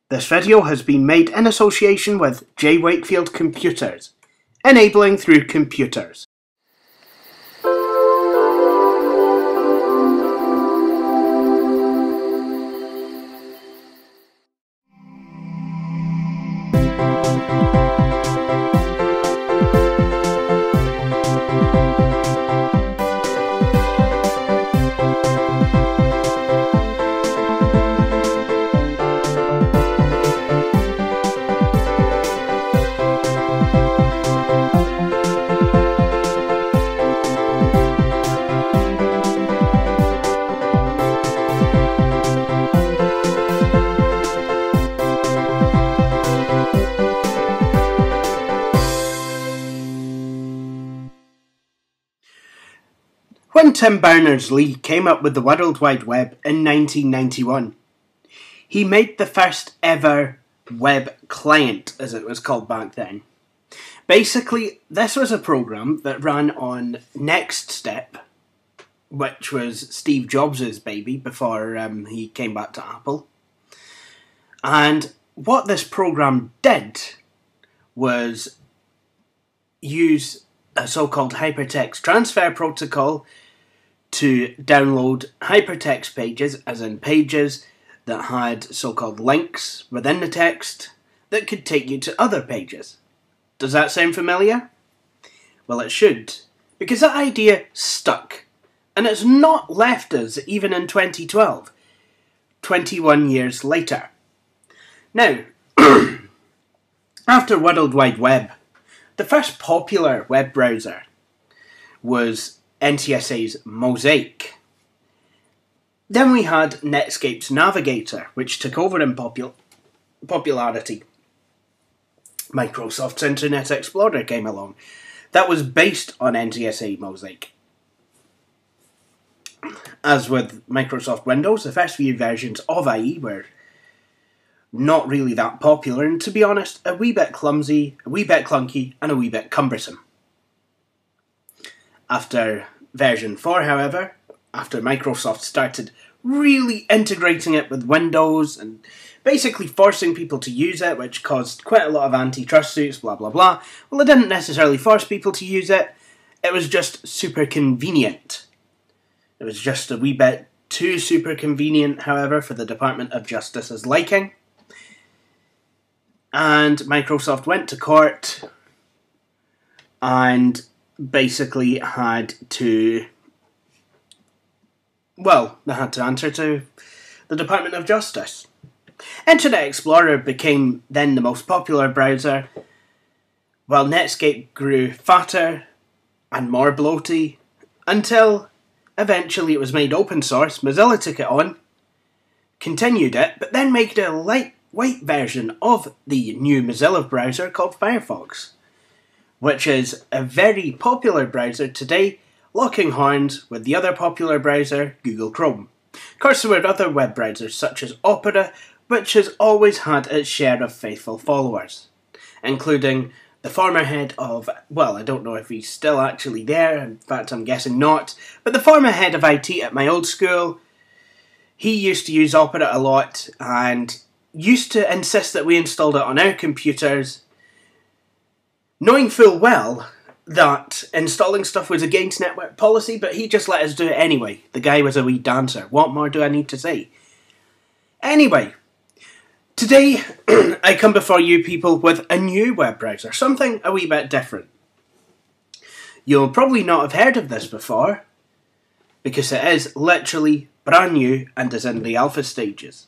This video has been made in association with J. Wakefield Computers, enabling through computers. When Tim Berners-Lee came up with the World Wide Web in 1991, he made the first ever web client, as it was called back then. Basically, this was a program that ran on Next Step, which was Steve Jobs' baby before he came back to Apple. And what this program did was use a so-called hypertext transfer protocol to download hypertext pages, as in pages that had so-called links within the text that could take you to other pages. Does that sound familiar? Well, it should, because that idea stuck, and it's not left us even in 2012, 21 years later. Now, after World Wide Web, the first popular web browser was NTSA's Mosaic. Then we had Netscape's Navigator, which took over in popularity. Microsoft's Internet Explorer came along. That was based on NTSA Mosaic. As with Microsoft Windows, the first few versions of IE were not really that popular, and to be honest, a wee bit clumsy, a wee bit clunky, and a wee bit cumbersome. After version 4, however, after Microsoft started really integrating it with Windows and basically forcing people to use it, which caused quite a lot of antitrust suits, blah blah blah. Well, it didn't necessarily force people to use it, it was just super convenient. It was just a wee bit too super convenient, however, for the Department of Justice's liking. And Microsoft went to court and basically had to, well, they had to answer to the Department of Justice. Internet Explorer became then the most popular browser, while Netscape grew fatter and more bloaty, until eventually it was made open source. Mozilla took it on, continued it, but then made a lightweight version of the new Mozilla browser called Firefox, which is a very popular browser today, locking horns with the other popular browser, Google Chrome. Of course, there were other web browsers such as Opera, which has always had its share of faithful followers, including the former head of, well, I don't know if he's still actually there, in fact I'm guessing not, but the former head of IT at my old school, he used to use Opera a lot and used to insist that we installed it on our computers, knowing full well that installing stuff was against network policy, but he just let us do it anyway. The guy was a wee dancer. What more do I need to say? Anyway, today I come before you people with a new web browser, something a wee bit different. You'll probably not have heard of this before, because it is literally brand new and is in the alpha stages.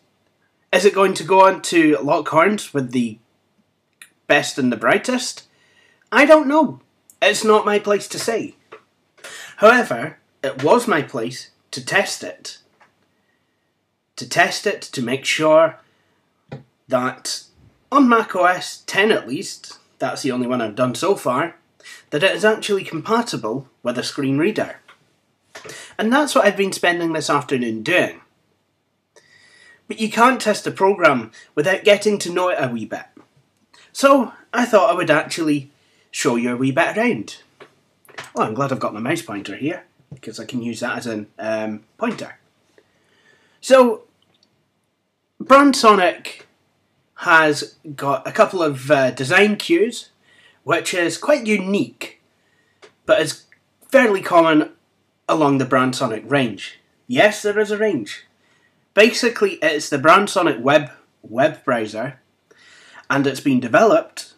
Is it going to go on to lock horns with the best and the brightest? I don't know. It's not my place to say. However, it was my place to test it. To make sure that on macOS 10 at least, that's the only one I've done so far, that it is actually compatible with a screen reader. And that's what I've been spending this afternoon doing. But you can't test a program without getting to know it a wee bit. So I thought I would actually show you a wee bit around. Well, I'm glad I've got my mouse pointer here, because I can use that as a pointer. So, Brandsonic has got a couple of design cues, which is quite unique, but is fairly common along the Brandsonic range. Yes, there is a range. Basically, it's the Brandsonic web browser, and it's been developed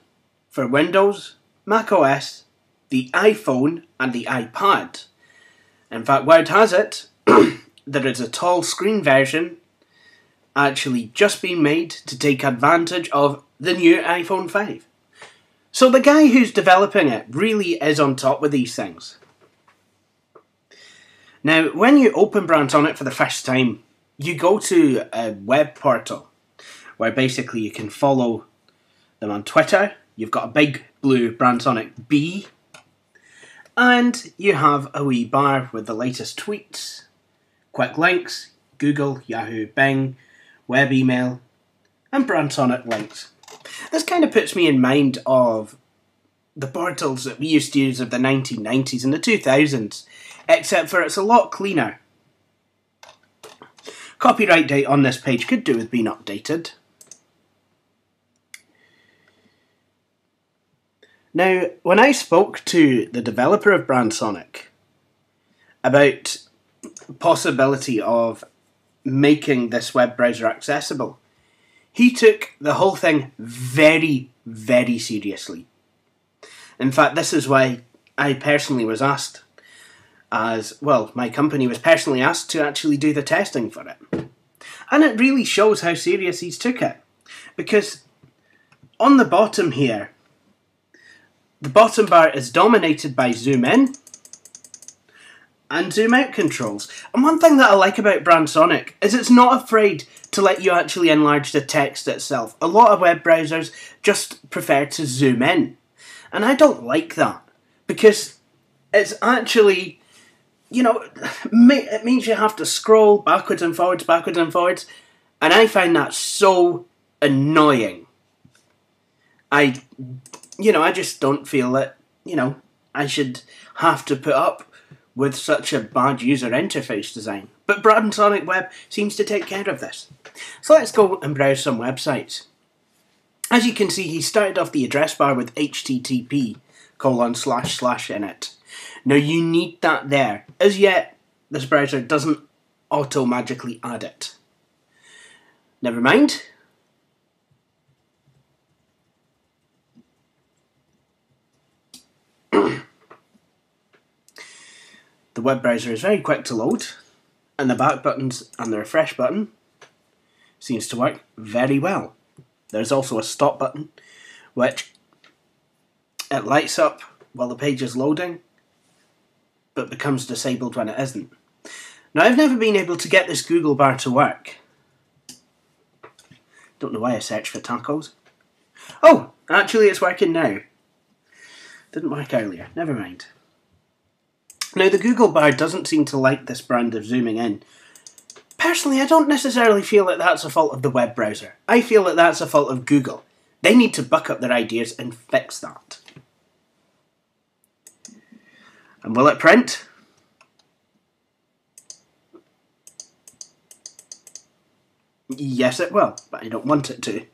for Windows, macOS, the iPhone, and the iPad. In fact, word has it, there is a tall screen version actually just been made to take advantage of the new iPhone 5. So the guy who's developing it really is on top with these things. Now, when you open Brandsonic for the first time, you go to a web portal where basically you can follow them on Twitter. You've got a big blue Brandsonic B, and you have a wee bar with the latest tweets, quick links, Google, Yahoo, Bing, web email, and Brandsonic links. This kind of puts me in mind of the portals that we used to use of the 1990s and the 2000s, except for it's a lot cleaner. Copyright date on this page could do with being updated. Now, when I spoke to the developer of Brandsonic about the possibility of making this web browser accessible, he took the whole thing very, very seriously. In fact, this is why I personally was asked, my company was personally asked to actually do the testing for it. And it really shows how serious he's took it. Because on the bottom here, the bottom bar is dominated by zoom in and zoom out controls. And one thing that I like about Brandsonic is it's not afraid to let you actually enlarge the text itself. A lot of web browsers just prefer to zoom in. And I don't like that, because it's actually, it means you have to scroll backwards and forwards, and I find that so annoying. I just don't feel that, I should have to put up with such a bad user interface design. But Brandsonic Web seems to take care of this. So let's go and browse some websites. As you can see, he started off the address bar with http:// in it. Now you need that there. As yet, this browser doesn't auto-magically add it. Never mind. The web browser is very quick to load, and the back buttons and the refresh button seems to work very well. There's also a stop button, which it lights up while the page is loading, but becomes disabled when it isn't. Now, I've never been able to get this Google bar to work. Don't know why I searched for tacos. Oh, actually it's working now. Didn't work earlier, never mind. Now, the Google bar doesn't seem to like this brand of zooming in. Personally, I don't necessarily feel that that's a fault of the web browser. I feel that that's a fault of Google. They need to buck up their ideas and fix that. And will it print? Yes, it will, but I don't want it to.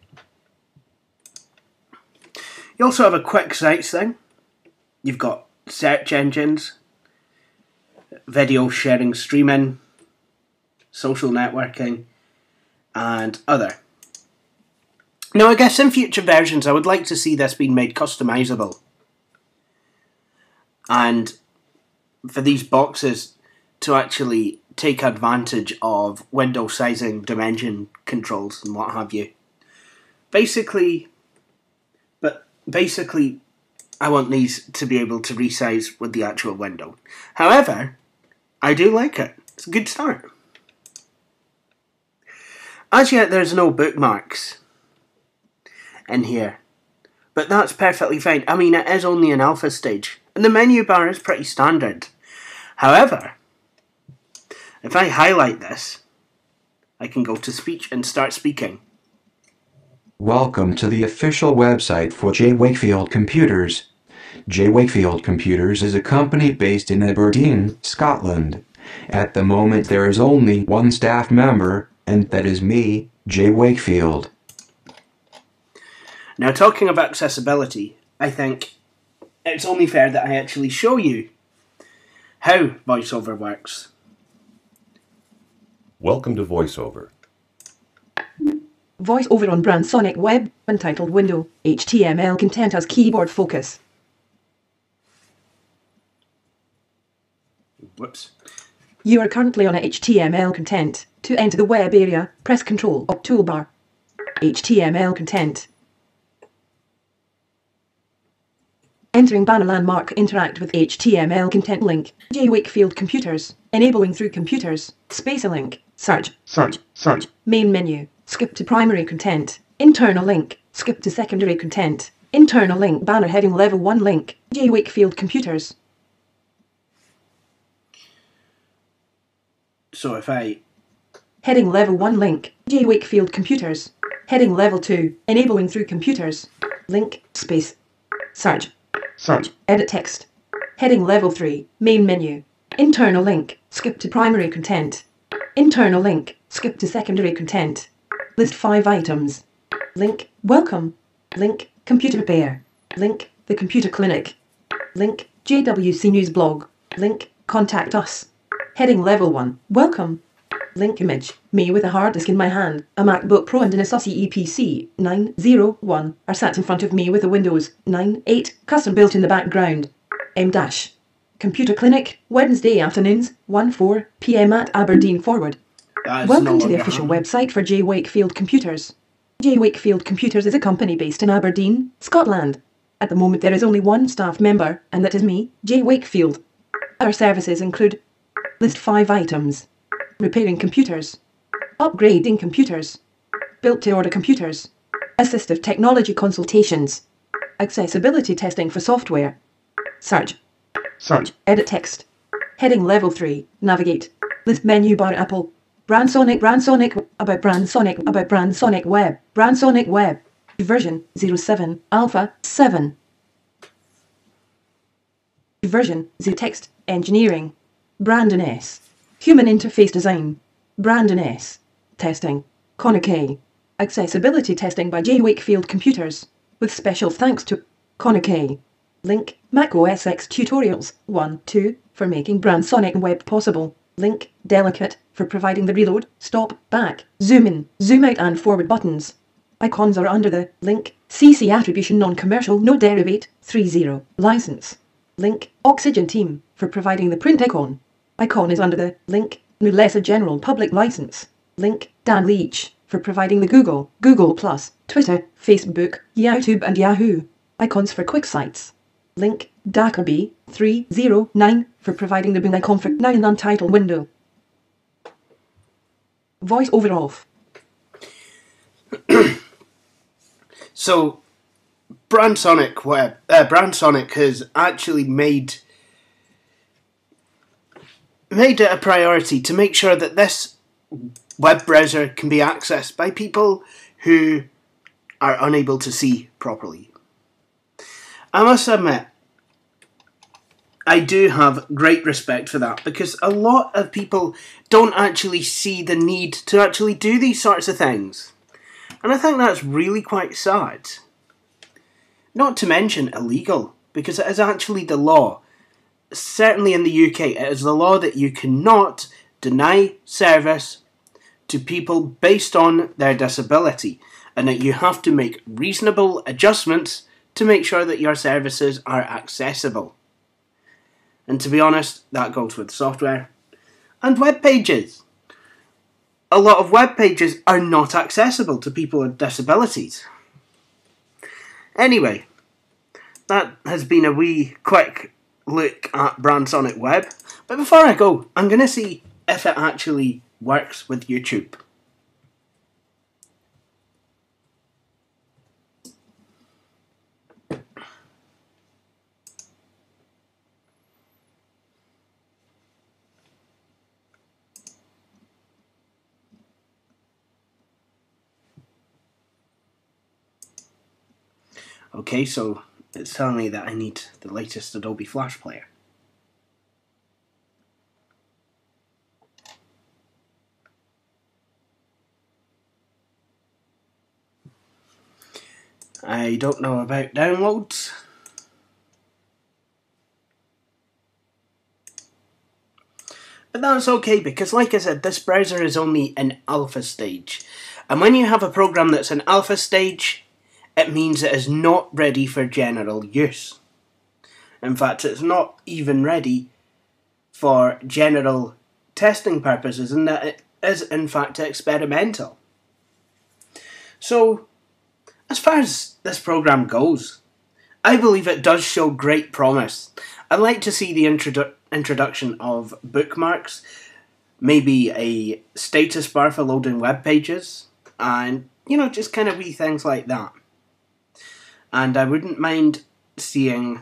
You also have a quick sites thing. You've got search engines, video sharing, streaming, social networking, and other. Now, I guess in future versions I would like to see this being made customizable, and for these boxes to actually take advantage of window sizing, dimension controls and what have you. Basically, I want these to be able to resize with the actual window. However, I do like it. It's a good start. As yet, there's no bookmarks in here, but that's perfectly fine. I mean, it is only an alpha stage, and the menu bar is pretty standard. However, if I highlight this, I can go to speech and start speaking. Welcome to the official website for J. Wakefield Computers. J. Wakefield Computers is a company based in Aberdeen, Scotland. At the moment there is only one staff member, and that is me, J. Wakefield. Now, talking of accessibility, I think it's only fair that I actually show you how VoiceOver works. Welcome to VoiceOver. VoiceOver on Brandsonic Web, untitled window, HTML content as keyboard focus. Whoops. You are currently on HTML content. To enter the web area, press Ctrl or toolbar. HTML content. Entering banner landmark, interact with HTML content link. J. Wakefield computers. Enabling through computers. Space a link. Search. Main menu. Skip to primary content. Internal link. Skip to secondary content. Internal link. Banner heading level 1 link. J. Wakefield computers. So if I... Heading level 1 link. J. Wakefield computers. Heading level 2. Enabling through computers. Link. Space. Search. Edit text. Heading level 3. Main menu. Internal link. Skip to primary content. Internal link. Skip to secondary content. List 5 items. Link. Welcome. Link. Computer repair. Link. The Computer Clinic. Link. JWC News blog. Link. Contact us. Heading level 1. Welcome. Link image. Me with a hard disk in my hand, a MacBook Pro and an Asus EPC 901 are sat in front of me with a Windows 9.8 custom built in the background. M-. Computer Clinic, Wednesday afternoons, 1-4 p.m. at Aberdeen Forward. Welcome to the official website for J. Wakefield Computers. J. Wakefield Computers is a company based in Aberdeen, Scotland. At the moment there is only one staff member, and that is me, J. Wakefield. Our services include: list 5 items. Repairing computers. Upgrading computers. Built-to-order computers. Assistive technology consultations. Accessibility testing for software. Search. Edit text. Heading level 3. Navigate. List menu bar Apple. Brandsonic about Brandsonic Web. Brandsonic Web. Version 07 Alpha 7. Version 0 text. Engineering. Brandon S. Human interface design. Brandon S. Testing. Connor K. Accessibility testing by J. Wakefield Computers. With special thanks to Connor K. Link. Mac OS X tutorials 1-2 for making Brandsonic Web possible. Link. Delicate for providing the reload, stop, back, zoom in, zoom out and forward buttons. Icons are under the link. CC attribution non-commercial no derivate 30 license. Link. Oxygen team for providing the print icon. Icon is under the link. No lesser general public license. Link. Dan Leach for providing the Google, Twitter, Facebook, YouTube and Yahoo icons for quick sites. Link. Dackerby 309 for providing the bin icon for now in untitled window. Voice over off. So, Brandsonic has actually made it a priority to make sure that this web browser can be accessed by people who are unable to see properly. I must admit, I do have great respect for that, because a lot of people don't actually see the need to actually do these sorts of things. And I think that's really quite sad. Not to mention illegal, because it is actually the law. Certainly in the UK, it is the law that you cannot deny service to people based on their disability, and that you have to make reasonable adjustments to make sure that your services are accessible. And to be honest, that goes with software and web pages. A lot of web pages are not accessible to people with disabilities. Anyway, that has been a wee quick look at Brandsonic Web. But before I go, I'm going to see if it actually works with YouTube. Okay, so it's telling me that I need the latest Adobe Flash Player. I don't know about downloads. But that's okay, because like I said, this browser is only in alpha stage. And when you have a program that's in alpha stage, it means it is not ready for general use. In fact, it's not even ready for general testing purposes, in that it is in fact experimental. So, as far as this program goes, I believe it does show great promise. I'd like to see the introduction of bookmarks, maybe a status bar for loading web pages, and, just kind of wee things like that. And I wouldn't mind seeing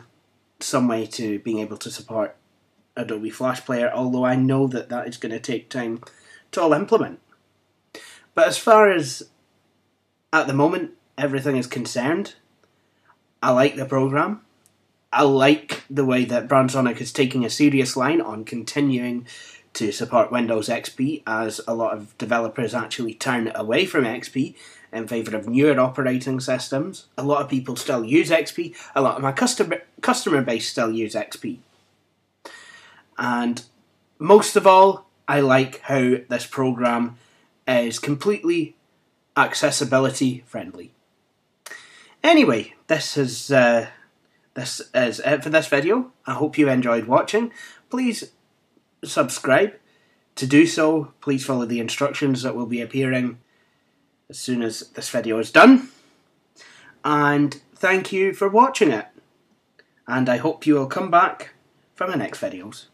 some way to being able to support Adobe Flash Player, although I know that that is going to take time to all implement. But as far as at the moment everything is concerned, I like the program. I like the way that Brandsonic is taking a serious line on continuing to support Windows XP, as a lot of developers actually turn away from XP in favour of newer operating systems. A lot of people still use XP. A lot of my customer base still use XP. And most of all, I like how this program is completely accessibility friendly. Anyway, this is it for this video. I hope you enjoyed watching. Please subscribe. To do so, please follow the instructions that will be appearing as soon as this video is done. And thank you for watching it. And I hope you will come back for my next videos.